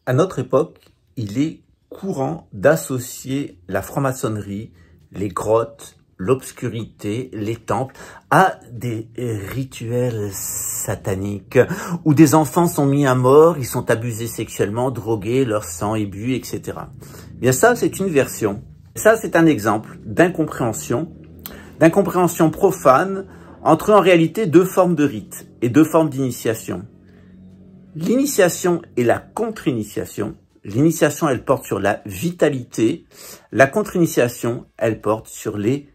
À notre époque, il est courant d'associer la franc-maçonnerie, les grottes, l'obscurité, les temples à des rituels sataniques où des enfants sont mis à mort, ils sont abusés sexuellement, drogués, leur sang est bu, etc. Bien ça, c'est une version. Ça, c'est un exemple d'incompréhension profane entre en réalité deux formes de rites et deux formes d'initiation. L'initiation et la contre-initiation. L'initiation, elle porte sur la vitalité. La contre-initiation, elle porte sur les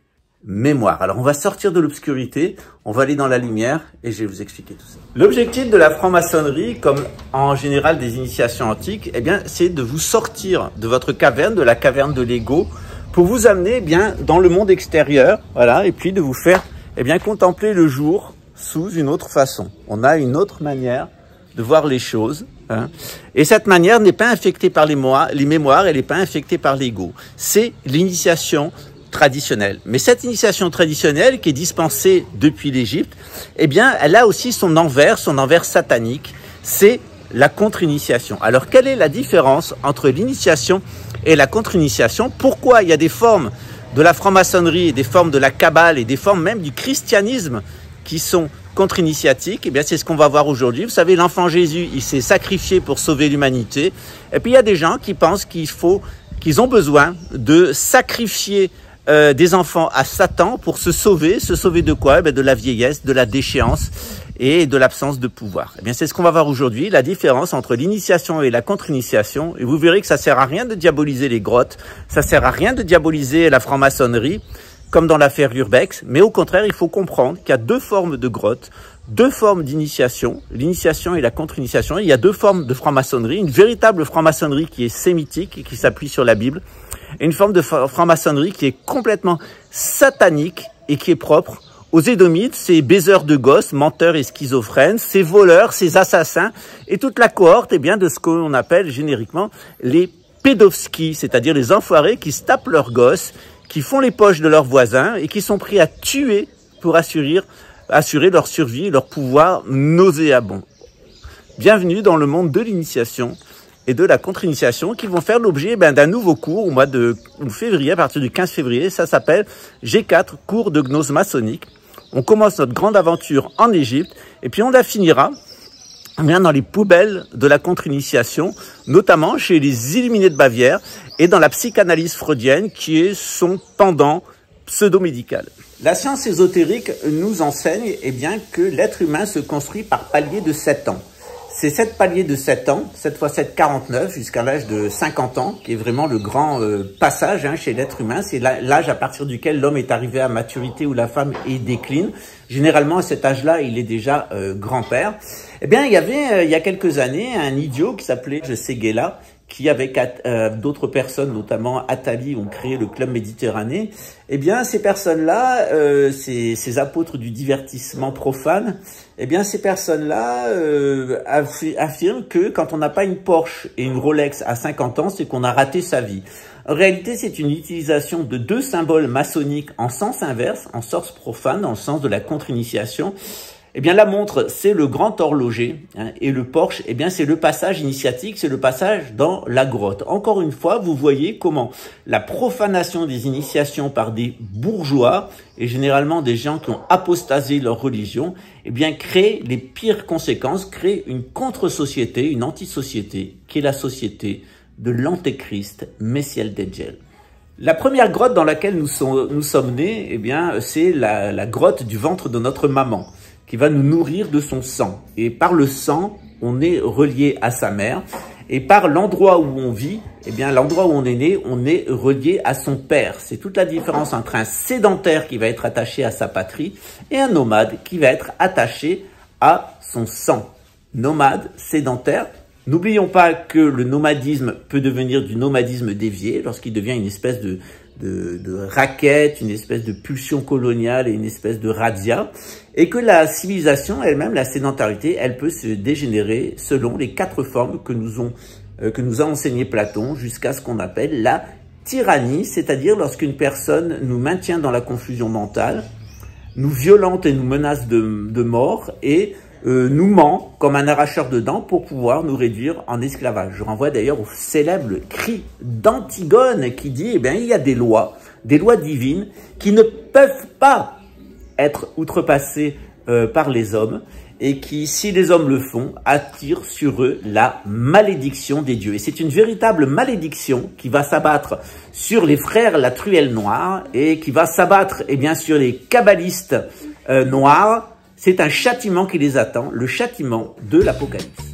mémoires. Alors, on va sortir de l'obscurité, on va aller dans la lumière et je vais vous expliquer tout ça. L'objectif de la franc-maçonnerie, comme en général des initiations antiques, eh bien, c'est de vous sortir de votre caverne, de la caverne de l'ego, pour vous amener, eh bien, dans le monde extérieur, voilà, et puis de vous faire, eh bien, contempler le jour sous une autre façon. On a une autre manière de voir les choses, hein. Et cette manière n'est pas infectée par les mémoires, elle n'est pas infectée par l'ego. C'est l'initiation traditionnelle. Mais cette initiation traditionnelle qui est dispensée depuis l'Égypte, eh bien, elle a aussi son envers satanique, c'est la contre-initiation. Alors, quelle est la différence entre l'initiation et la contre-initiation? Pourquoi il y a des formes de la franc-maçonnerie et des formes de la Kabbale et des formes même du christianisme qui sont contre-initiatiques? Eh bien, c'est ce qu'on va voir aujourd'hui. Vous savez, l'enfant Jésus, il s'est sacrifié pour sauver l'humanité. Et puis, il y a des gens qui pensent qu'ils ont besoin de sacrifier des enfants à Satan pour se sauver. Se sauver de quoi? Eh bien, de la vieillesse, de la déchéance et de l'absence de pouvoir. Eh bien, c'est ce qu'on va voir aujourd'hui, la différence entre l'initiation et la contre-initiation. Et vous verrez que ça sert à rien de diaboliser les grottes, ça sert à rien de diaboliser la franc-maçonnerie, comme dans l'affaire Urbex, mais au contraire, il faut comprendre qu'il y a deux formes de grottes, deux formes d'initiation, l'initiation et la contre-initiation. Il y a deux formes de franc-maçonnerie, une véritable franc-maçonnerie qui est sémitique et qui s'appuie sur la Bible, et une forme de franc-maçonnerie qui est complètement satanique et qui est propre aux Édomites, ces baiseurs de gosses, menteurs et schizophrènes, ces voleurs, ces assassins, et toute la cohorte, eh bien, de ce qu'on appelle génériquement les pédovskis, c'est-à-dire les enfoirés qui se tapent leurs gosses, qui font les poches de leurs voisins et qui sont prêts à tuer pour assurer leur survie et leur pouvoir nauséabond. Bienvenue dans le monde de l'initiation et de la contre-initiation qui vont faire l'objet d'un nouveau cours au mois de février, à partir du 15 février. Ça s'appelle G4, cours de gnose maçonnique. On commence notre grande aventure en Égypte et puis on la finira dans les poubelles de la contre-initiation, notamment chez les Illuminés de Bavière et dans la psychanalyse freudienne qui est son pendant pseudo-médical. La science ésotérique nous enseigne eh bien, que l'être humain se construit par paliers de 7 ans. C'est 7 paliers de 7 ans, 7 x 7, 49, jusqu'à l'âge de 50 ans, qui est vraiment le grand passage chez l'être humain. C'est l'âge à partir duquel l'homme est arrivé à maturité ou la femme décline. Généralement, à cet âge-là, il est déjà grand-père. Eh bien, il y avait, il y a quelques années, un idiot qui s'appelait Seguela, qui avec d'autres personnes, notamment Attali, ont créé le Club Méditerranée. Eh bien, ces personnes-là, ces apôtres du divertissement profane, eh bien, ces personnes-là affirment que quand on n'a pas une Porsche et une Rolex à 50 ans, c'est qu'on a raté sa vie. En réalité, c'est une utilisation de deux symboles maçonniques en sens inverse, en sens profane, dans le sens de la contre-initiation. Eh bien, la montre, c'est le grand horloger, et le Porsche, eh bien, c'est le passage initiatique, c'est le passage dans la grotte. Encore une fois, vous voyez comment la profanation des initiations par des bourgeois, et généralement des gens qui ont apostasé leur religion, eh bien, crée les pires conséquences, crée une contre-société, une anti-société, qui est la société de l'antéchrist, Messiel Dejjel. La première grotte dans laquelle nous sommes nés, eh bien, c'est la grotte du ventre de notre maman, qui va nous nourrir de son sang. Et par le sang, on est relié à sa mère. Et par l'endroit où on vit, eh bien, l'endroit où on est né, on est relié à son père. C'est toute la différence entre un sédentaire qui va être attaché à sa patrie et un nomade qui va être attaché à son sang. Nomade, sédentaire. N'oublions pas que le nomadisme peut devenir du nomadisme dévié lorsqu'il devient une espèce de raquette, une espèce de pulsion coloniale et une espèce de razzia, et que la civilisation elle-même, la sédentarité, elle peut se dégénérer selon les 4 formes que nous a enseigné Platon jusqu'à ce qu'on appelle la tyrannie, c'est-à-dire lorsqu'une personne nous maintient dans la confusion mentale, nous violente et nous menace de mort et nous ment comme un arracheur de dents pour pouvoir nous réduire en esclavage. Je renvoie d'ailleurs au célèbre cri d'Antigone qui dit, eh bien, il y a des lois divines qui ne peuvent pas être outrepassées par les hommes et qui, si les hommes le font, attirent sur eux la malédiction des dieux. Et c'est une véritable malédiction qui va s'abattre sur les frères la truelle noire et qui va s'abattre, eh bien, sur les kabbalistes noirs. C'est un châtiment qui les attend, le châtiment de l'Apocalypse.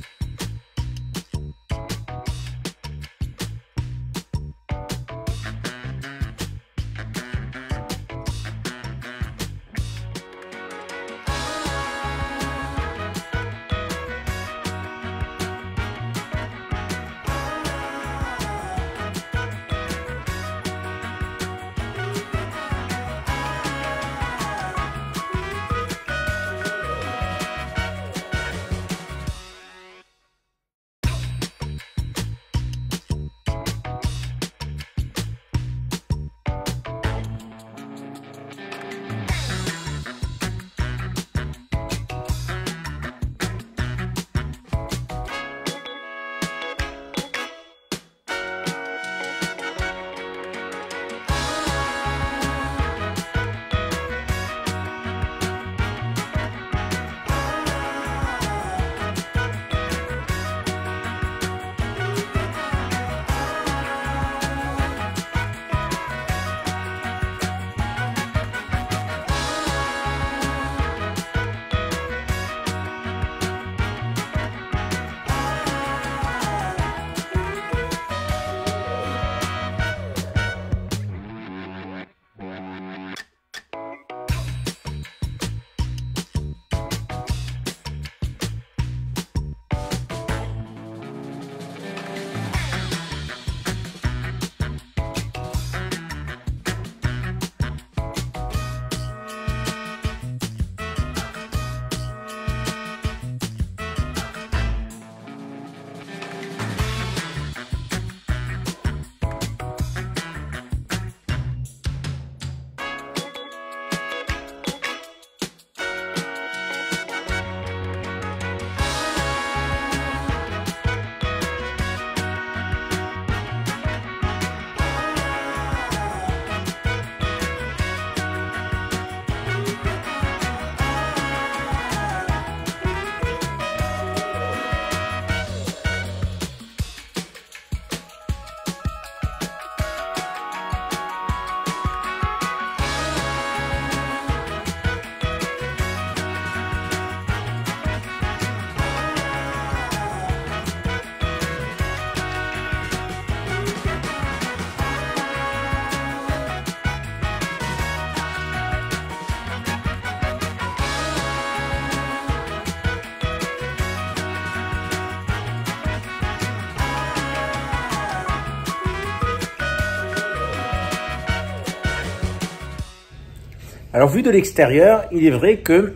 Alors, vu de l'extérieur, il est vrai que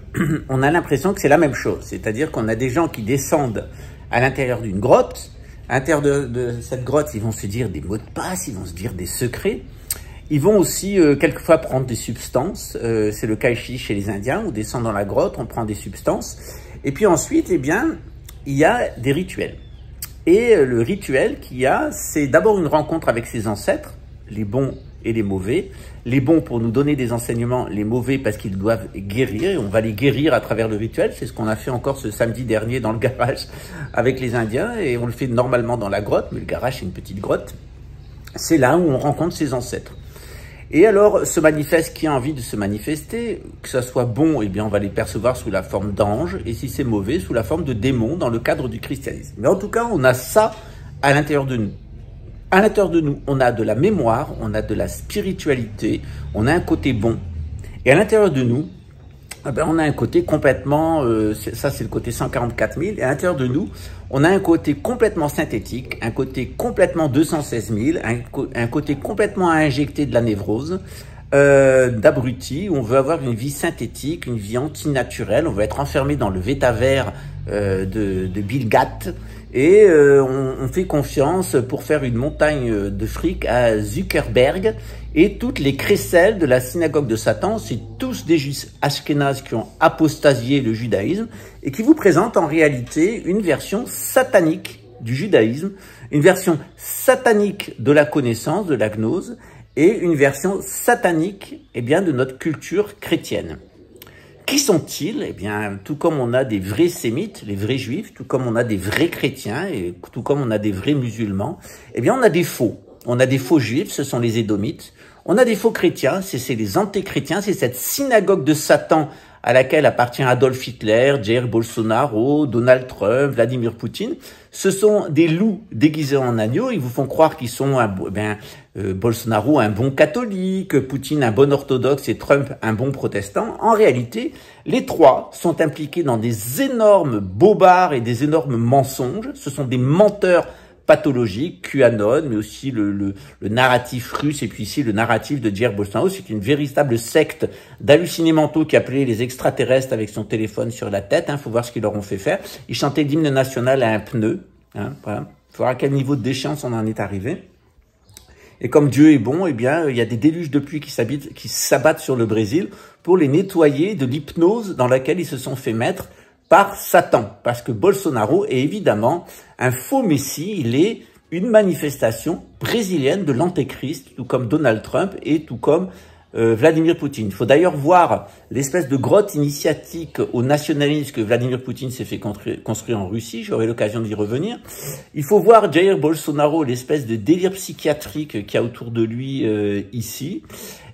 on a l'impression que c'est la même chose. C'est-à-dire qu'on a des gens qui descendent à l'intérieur d'une grotte. À l'intérieur de cette grotte, ils vont se dire des mots de passe, ils vont se dire des secrets. Ils vont aussi quelquefois prendre des substances. C'est le cas ici chez les Indiens. On descend dans la grotte, on prend des substances. Et puis ensuite, eh bien, il y a des rituels. Et le rituel qu'il y a, c'est d'abord une rencontre avec ses ancêtres, les bons et les mauvais. Les bons pour nous donner des enseignements, les mauvais parce qu'ils doivent guérir. Et on va les guérir à travers le rituel. C'est ce qu'on a fait encore ce samedi dernier dans le garage avec les Indiens. Et on le fait normalement dans la grotte, mais le garage c'est une petite grotte. C'est là où on rencontre ses ancêtres. Et alors, se manifeste qui a envie de se manifester, que ça soit bon, eh bien, on va les percevoir sous la forme d'anges, et si c'est mauvais, sous la forme de démons dans le cadre du christianisme. Mais en tout cas, on a ça à l'intérieur de nous. À l'intérieur de nous, on a de la mémoire, on a de la spiritualité, on a un côté bon. Et à l'intérieur de nous, eh ben, on a un côté complètement, ça c'est le côté 144 000, et à l'intérieur de nous, on a un côté complètement synthétique, un côté complètement 216 000, un côté complètement à injecter de la névrose, d'abruti, où on veut avoir une vie synthétique, une vie antinaturelle, on veut être enfermé dans le vétavers de Bill Gates, Et on fait confiance pour faire une montagne de fric à Zuckerberg. Et toutes les crécelles de la synagogue de Satan, c'est tous des juifs ashkénazes qui ont apostasié le judaïsme et qui vous présentent en réalité une version satanique du judaïsme, une version satanique de la connaissance, de la gnose, et une version satanique de notre culture chrétienne. Qui sont-ils? Eh bien, tout comme on a des vrais sémites, les vrais juifs, tout comme on a des vrais chrétiens, et tout comme on a des vrais musulmans, eh bien, on a des faux. On a des faux juifs, ce sont les édomites. On a des faux chrétiens, c'est les antéchrétiens, c'est cette synagogue de Satan à laquelle appartient Adolf Hitler, Jair Bolsonaro, Donald Trump, Vladimir Poutine. Ce sont des loups déguisés en agneaux. Ils vous font croire qu'ils sont Bolsonaro un bon catholique, Poutine un bon orthodoxe et Trump un bon protestant. En réalité, les trois sont impliqués dans des énormes bobards et des énormes mensonges. Ce sont des menteurs pathologique, QAnon, mais aussi le narratif russe et puis ici le narratif de Jair Bolsonaro. C'est une véritable secte d'hallucinés mentaux qui appelait les extraterrestres avec son téléphone sur la tête. Faut voir ce qu'ils leur ont fait faire. Ils chantaient l'hymne national à un pneu. Voilà. Faut voir à quel niveau de déchéance on en est arrivé. Et comme Dieu est bon, eh bien, il y a des déluges de pluie qui s'abattent sur le Brésil pour les nettoyer de l'hypnose dans laquelle ils se sont fait mettre par Satan, parce que Bolsonaro est évidemment un faux messie, il est une manifestation brésilienne de l'antéchrist, tout comme Donald Trump et tout comme Vladimir Poutine. Il faut d'ailleurs voir l'espèce de grotte initiatique au nationalisme que Vladimir Poutine s'est fait construire en Russie, j'aurai l'occasion d'y revenir. Il faut voir Jair Bolsonaro, l'espèce de délire psychiatrique qu'il y a autour de lui ici.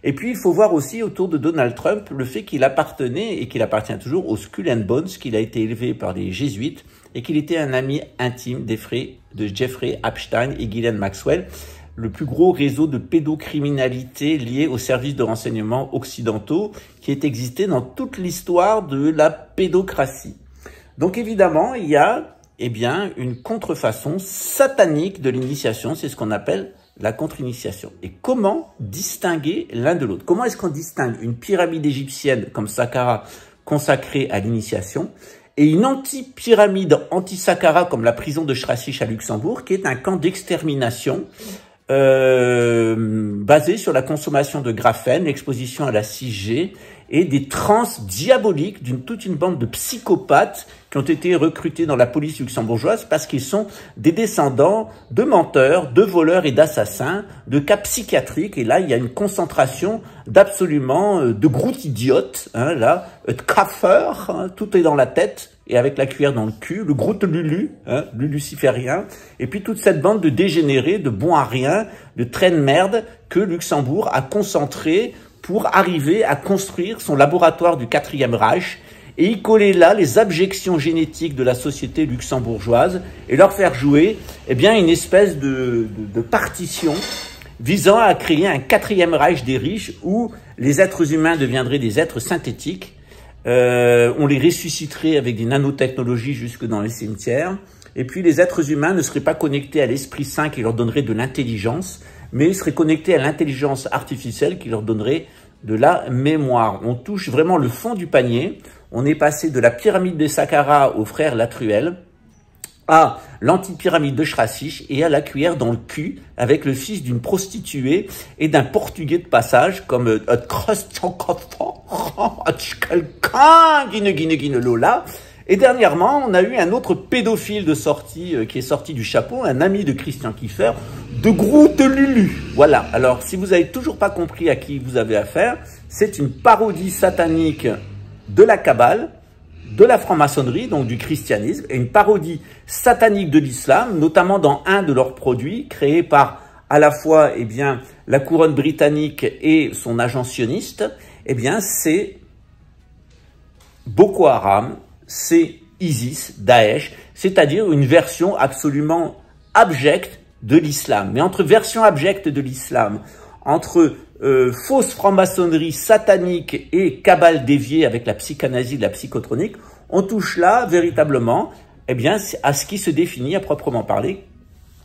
Et puis, il faut voir aussi autour de Donald Trump le fait qu'il appartenait et qu'il appartient toujours au Skull and Bones, qu'il a été élevé par les jésuites et qu'il était un ami intime de Jeffrey Epstein et Ghislaine Maxwell, le plus gros réseau de pédocriminalité lié aux services de renseignement occidentaux qui ait existé dans toute l'histoire de la pédocratie. Donc évidemment, il y a une contrefaçon satanique de l'initiation, c'est ce qu'on appelle la contre-initiation. Et comment distinguer l'un de l'autre? Comment est-ce qu'on distingue une pyramide égyptienne comme Saqqara consacrée à l'initiation et une anti-pyramide anti-Saqqara comme la prison de Shrashish à Luxembourg qui est un camp d'extermination basé sur la consommation de graphène, l'exposition à la 6G et des transes diaboliques toute une bande de psychopathes qui ont été recrutés dans la police luxembourgeoise parce qu'ils sont des descendants de menteurs, de voleurs et d'assassins, de cas psychiatriques. Et là, il y a une concentration d'absolument de groutes idiotes. De caffeurs, tout est dans la tête et avec la cuillère dans le cul, le groute Lulu, le luciférien, et puis toute cette bande de dégénérés, de bons à rien, de traînes merde que Luxembourg a concentré pour arriver à construire son laboratoire du 4e Reich et y coller là les abjections génétiques de la société luxembourgeoise et leur faire jouer une espèce de partition visant à créer un 4e Reich des riches où les êtres humains deviendraient des êtres synthétiques, on les ressusciterait avec des nanotechnologies jusque dans les cimetières, et puis les êtres humains ne seraient pas connectés à l'Esprit Saint qui leur donnerait de l'intelligence, mais ils seraient connectés à l'intelligence artificielle qui leur donnerait de la mémoire. On touche vraiment le fond du panier. On est passé de la pyramide de Saqqara aux frères Latruelle à l'anti-pyramide de Shrashish et à la cuillère dans le cul avec le fils d'une prostituée et d'un portugais de passage comme quelqu'un Lola. Et dernièrement, on a eu un autre pédophile de sortie qui est sorti du chapeau, un ami de Christian Kiefer, de Groute Lulu. Voilà. Alors, si vous avez toujours pas compris à qui vous avez affaire, c'est une parodie satanique de la Kabbale, de la franc-maçonnerie, donc du christianisme, et une parodie satanique de l'islam, notamment dans un de leurs produits, créé par à la fois la couronne britannique et son agent sioniste, c'est Boko Haram, c'est ISIS, Daesh, c'est-à-dire une version absolument abjecte de l'islam. Mais entre version abjecte de l'islam, entre fausse franc-maçonnerie satanique et cabale déviée avec la psychanalyse de la psychotronique, on touche là véritablement à ce qui se définit à proprement parler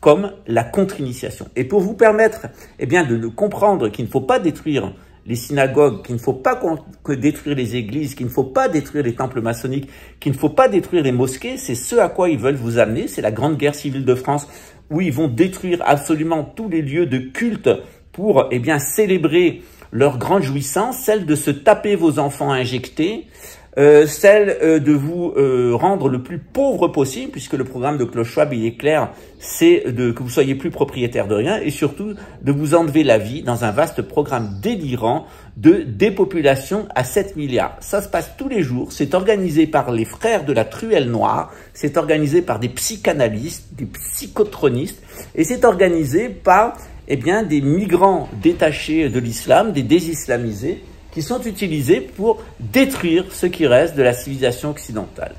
comme la contre-initiation. Et pour vous permettre de comprendre qu'il ne faut pas détruire les synagogues, qu'il ne faut pas que détruire les églises, qu'il ne faut pas détruire les temples maçonniques, qu'il ne faut pas détruire les mosquées. C'est ce à quoi ils veulent vous amener. C'est la grande guerre civile de France où ils vont détruire absolument tous les lieux de culte pour, eh bien, célébrer leur grande jouissance, celle de se taper vos enfants injectés, celle de vous rendre le plus pauvre possible, puisque le programme de Klaus Schwab, il est clair, c'est que vous soyez plus propriétaire de rien, et surtout de vous enlever la vie dans un vaste programme délirant de dépopulation à 7 milliards. Ça se passe tous les jours, c'est organisé par les frères de la truelle noire, c'est organisé par des psychanalystes, des psychotronistes, et c'est organisé par, eh bien, des migrants détachés de l'islam, des désislamisés, qui sont utilisés pour détruire ce qui reste de la civilisation occidentale.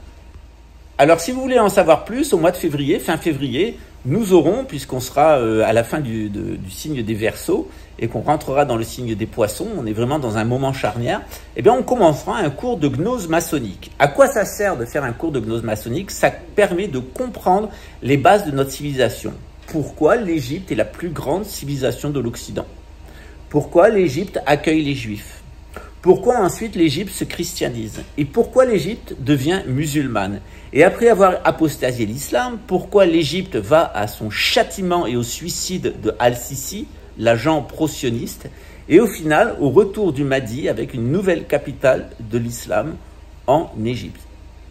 Alors, si vous voulez en savoir plus, au mois de février, fin février, nous aurons, puisqu'on sera à la fin du signe des Verseaux et qu'on rentrera dans le signe des Poissons, on est vraiment dans un moment charnière, eh bien, on commencera un cours de gnose maçonnique. À quoi ça sert de faire un cours de gnose maçonnique? Ça permet de comprendre les bases de notre civilisation. Pourquoi l'Égypte est la plus grande civilisation de l'Occident? Pourquoi l'Égypte accueille les Juifs? Pourquoi ensuite l'Égypte se christianise? Et pourquoi l'Égypte devient musulmane? Et après avoir apostasié l'islam, pourquoi l'Égypte va à son châtiment et au suicide de Al-Sisi, l'agent pro-sioniste, et au final au retour du Mahdi avec une nouvelle capitale de l'islam en Égypte?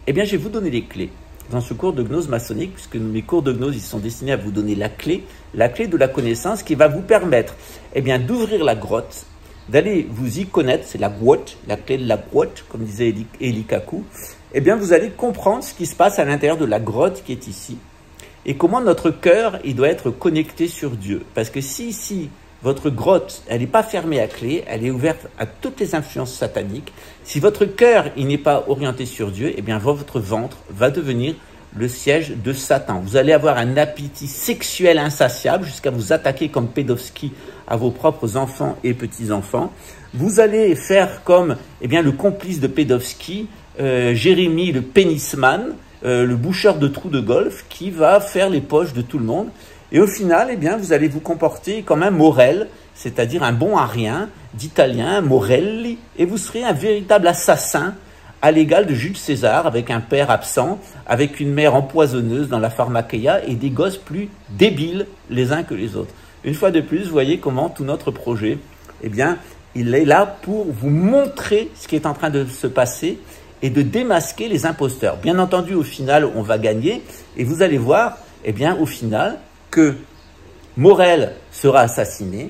Eh bien, je vais vous donner les clés dans ce cours de gnose maçonnique, puisque mes cours de gnose, ils sont destinés à vous donner la clé de la connaissance qui va vous permettre, eh bien, d'ouvrir la grotte, d'aller vous y connaître, c'est la grotte, la clé de la grotte, comme disait Eli Kaku. Eh bien, vous allez comprendre ce qui se passe à l'intérieur de la grotte qui est ici, et comment notre cœur, il doit être connecté sur Dieu. Parce que si ici, votre grotte, elle n'est pas fermée à clé, elle est ouverte à toutes les influences sataniques, si votre cœur, il n'est pas orienté sur Dieu, eh bien, votre ventre va devenir le siège de Satan. Vous allez avoir un appétit sexuel insatiable jusqu'à vous attaquer comme Pédovski à vos propres enfants et petits-enfants. Vous allez faire comme, eh bien, le complice de Pédovski, Jérémie le pénisman, le boucheur de trous de golf, qui va faire les poches de tout le monde. Et au final, eh bien, vous allez vous comporter comme un Morel, c'est-à-dire un bon à rien d'italien, Morelli, et vous serez un véritable assassin à l'égal de Jules César, avec un père absent, avec une mère empoisonneuse dans la pharmakeia et des gosses plus débiles les uns que les autres. Une fois de plus, vous voyez comment tout notre projet, eh bien, il est là pour vous montrer ce qui est en train de se passer et de démasquer les imposteurs. Bien entendu, au final, on va gagner et vous allez voir, eh bien, au final, que Morel sera assassiné,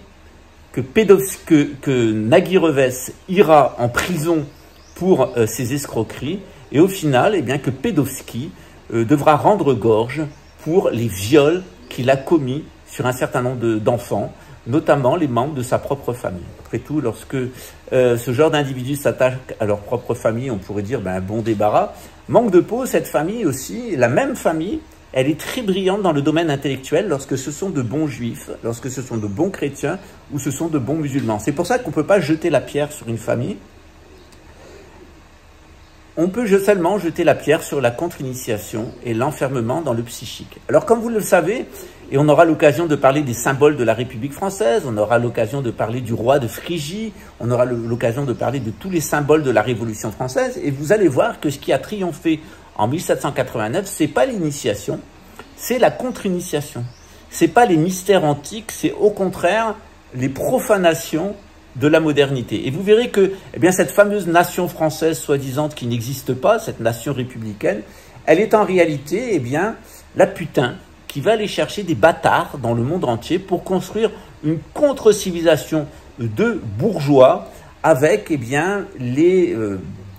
que Nagui Revès ira en prison pour ses escroqueries, et au final, eh bien, que Pédovski devra rendre gorge pour les viols qu'il a commis sur un certain nombre d'enfants, notamment les membres de sa propre famille. Après tout, lorsque ce genre d'individus s'attaquent à leur propre famille, on pourrait dire un bon débarras. Manque de peau, cette famille aussi, la même famille, elle est très brillante dans le domaine intellectuel lorsque ce sont de bons juifs, lorsque ce sont de bons chrétiens ou ce sont de bons musulmans. C'est pour ça qu'on ne peut pas jeter la pierre sur une famille. On peut seulement jeter la pierre sur la contre-initiation et l'enfermement dans le psychique. Alors, comme vous le savez, et on aura l'occasion de parler des symboles de la République française, on aura l'occasion de parler du roi de Phrygie, on aura l'occasion de parler de tous les symboles de la Révolution française, et vous allez voir que ce qui a triomphé en 1789, c'est pas l'initiation, c'est la contre-initiation. C'est pas les mystères antiques, c'est au contraire les profanations de la modernité. Et vous verrez que, eh bien, cette fameuse nation française soi-disant qui n'existe pas, cette nation républicaine, elle est en réalité, eh bien, la putain qui va aller chercher des bâtards dans le monde entier pour construire une contre-civilisation de bourgeois avec, eh bien, les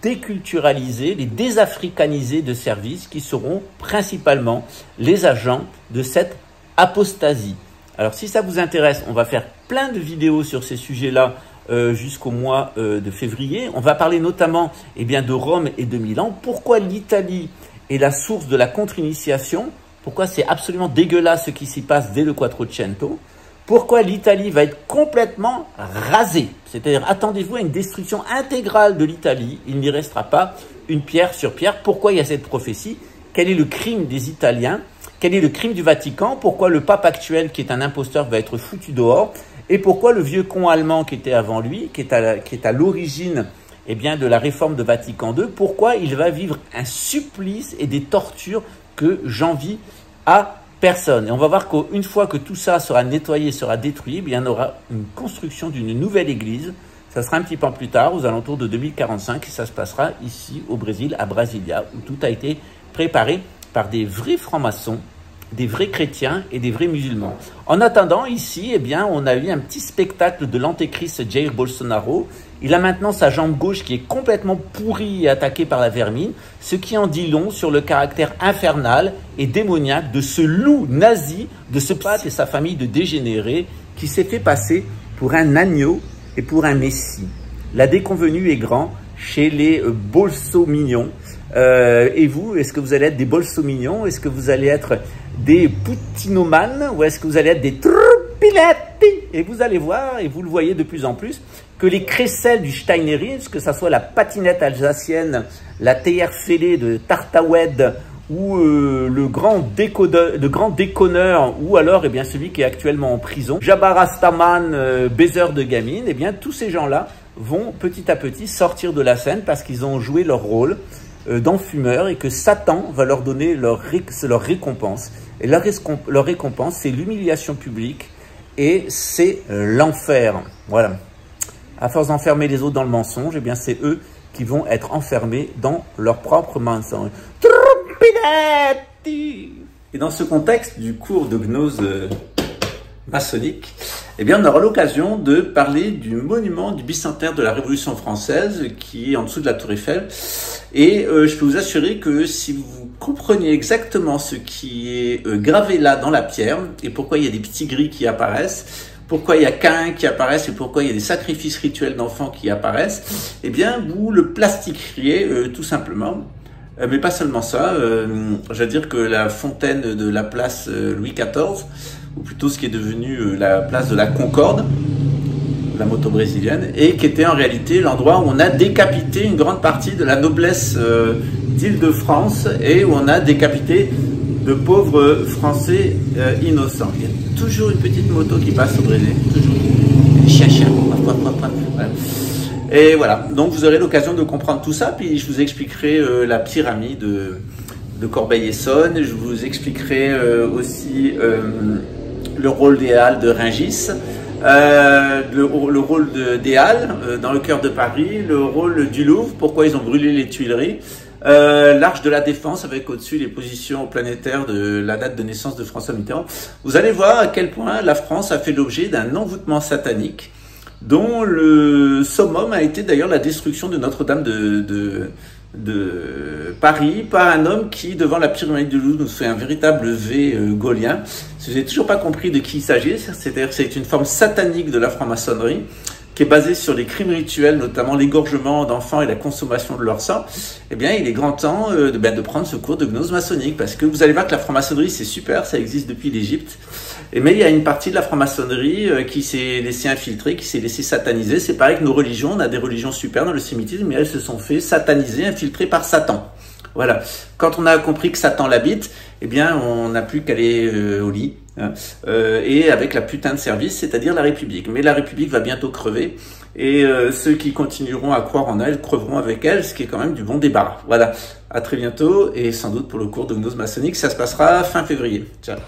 déculturalisés, les désafricanisés de service qui seront principalement les agents de cette apostasie. Alors, si ça vous intéresse, on va faire plein de vidéos sur ces sujets-là jusqu'au mois de février. On va parler notamment, eh bien, de Rome et de Milan. Pourquoi l'Italie est la source de la contre-initiation? Pourquoi c'est absolument dégueulasse ce qui s'y passe dès le Quattrocento? Pourquoi l'Italie va être complètement rasée? C'est-à-dire, attendez-vous à une destruction intégrale de l'Italie. Il n'y restera pas une pierre sur pierre. Pourquoi il y a cette prophétie? Quel est le crime des Italiens? Quel est le crime du Vatican? Pourquoi le pape actuel, qui est un imposteur, va être foutu dehors? Et pourquoi le vieux con allemand qui était avant lui, qui est à l'origine eh bien, de la réforme de Vatican II, pourquoi il va vivre un supplice et des tortures que j'envie à personne. Et on va voir qu'une fois que tout ça sera nettoyé, sera détruit, eh bien, il y aura une construction d'une nouvelle église. Ça sera un petit peu plus tard, aux alentours de 2045, et ça se passera ici au Brésil, à Brasilia, où tout a été préparé par des vrais francs-maçons, des vrais chrétiens et des vrais musulmans. En attendant, ici, eh bien, on a eu un petit spectacle de l'antéchrist Jair Bolsonaro. Il a maintenant sa jambe gauche qui est complètement pourrie et attaquée par la vermine, ce qui en dit long sur le caractère infernal et démoniaque de ce loup nazi, de ce pâte et sa famille de dégénérés qui s'est fait passer pour un agneau et pour un messie. La déconvenue est grande chez les bolsomignons. Et vous, est-ce que vous allez être des bolsomignons? Est-ce que vous allez être des poutinomanes? Ou est-ce que vous allez être des trupiletti? Et vous allez voir, et vous le voyez de plus en plus, que les crécelles du Steinerisme, que ce soit la patinette alsacienne, la théière fêlée de Tartaoued, ou le grand déconneur, ou alors eh bien, celui qui est actuellement en prison, Jabbar Astaman, baiser de gamine, eh bien, tous ces gens-là vont petit à petit sortir de la scène parce qu'ils ont joué leur rôle d'enfumeurs et que Satan va leur donner leur récompense. Et leur récompense, c'est l'humiliation publique et c'est l'enfer. Voilà. À force d'enfermer les autres dans le mensonge, eh bien, c'est eux qui vont être enfermés dans leur propre mensonge. Et dans ce contexte du cours de gnose maçonnique, eh bien, on aura l'occasion de parler du monument du bicentenaire de la Révolution française qui est en dessous de la Tour Eiffel. Et je peux vous assurer que si vous comprenez exactement ce qui est gravé là dans la pierre et pourquoi il y a des petits gris qui apparaissent, pourquoi il y a Caïn qui apparaissent et pourquoi il y a des sacrifices rituels d'enfants qui apparaissent, eh bien, vous le plastiqueriez tout simplement. Mais pas seulement ça, je veux dire que la fontaine de la place Louis XIV, ou plutôt ce qui est devenu la place de la Concorde, la moto brésilienne, et qui était en réalité l'endroit où on a décapité une grande partie de la noblesse d'Île-de-France et où on a décapité de pauvres Français innocents. Il y a toujours une petite moto qui passe au Brésil, toujours. Chien. Voilà. Et voilà, donc vous aurez l'occasion de comprendre tout ça, puis je vous expliquerai la pyramide de Corbeil-Essonnes, je vous expliquerai aussi le rôle des Halles de Rungis, le rôle des Halles dans le cœur de Paris, le rôle du Louvre, pourquoi ils ont brûlé les Tuileries, l'Arche de la Défense avec au-dessus les positions planétaires de la date de naissance de François Mitterrand. Vous allez voir à quel point la France a fait l'objet d'un envoûtement satanique, dont le summum a été d'ailleurs la destruction de Notre-Dame de Paris par un homme qui, devant la pyramide du Louvre, nous fait un véritable V gaulien. Si vous n'avez toujours pas compris de qui il s'agit, c'est-à-dire que c'est une forme satanique de la franc-maçonnerie qui est basée sur les crimes rituels, notamment l'égorgement d'enfants et la consommation de leur sang. Eh bien, il est grand temps de prendre ce cours de gnose maçonnique, parce que vous allez voir que la franc-maçonnerie, c'est super, ça existe depuis l'Égypte. Mais il y a une partie de la franc-maçonnerie qui s'est laissée infiltrer, qui s'est laissée sataniser. C'est pareil que nos religions, on a des religions super dans le sémitisme, mais elles se sont fait sataniser, infiltrées par Satan. Voilà. Quand on a compris que Satan l'habite, eh bien, on n'a plus qu'à aller au lit. Et avec la putain de service, c'est-à-dire la République. Mais la République va bientôt crever. Et ceux qui continueront à croire en elle creveront avec elle, ce qui est quand même du bon débarras. Voilà. À très bientôt et sans doute pour le cours de gnose maçonnique, ça se passera fin février. Ciao.